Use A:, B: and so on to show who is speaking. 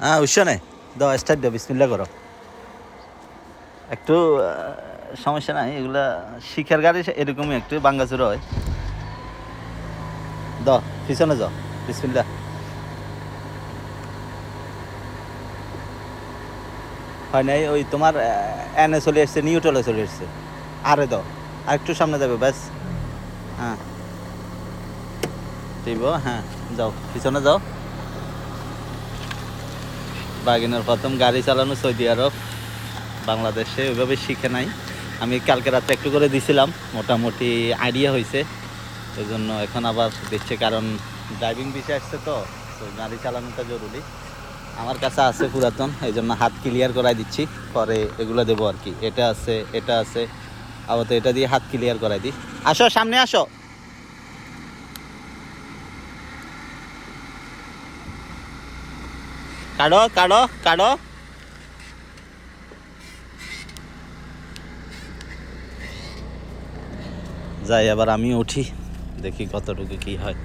A: হ্যাঁ উৎস নেই দাও স্টার্ট দাও বিসমিল্লাহ করো একটু সমস্যা নাই এগুলা শিখের গাড়ি এরকমই একটু বাঙ্গাচুরা হয় দাও পিছনে যাও বিসমিল্লাহ হয় নাই ওই তোমার এনে চলে এসছে নিউট্রালে চলে এসছে আরে দাও আর একটু সামনে যাবে ব্যাস হ্যাঁ ঠিক হ্যাঁ যাও পিছনে যাও বাগিনার প্রথম গাড়ি চালানো সৌদি আরব বাংলাদেশে ওইভাবে শিখে নাই আমি কালকে রাতে একটু করে দিছিলাম মোটামুটি আইডিয়া হয়েছে এই জন্য এখন আবার দিচ্ছে কারণ ড্রাইভিং বিষয় আসছে তো গাড়ি চালানোটা জরুরি আমার কাছে আছে পুরাতন এই জন্য হাত ক্লিয়ার করাই দিচ্ছি পরে এগুলো দেবো আর কি এটা আছে আবার তো এটা দিয়ে হাত ক্লিয়ার করাই দিই আসো সামনে আসো কাটো কাটো কাটো যাই আবার আমি উঠি দেখি কতটুকু কি হয়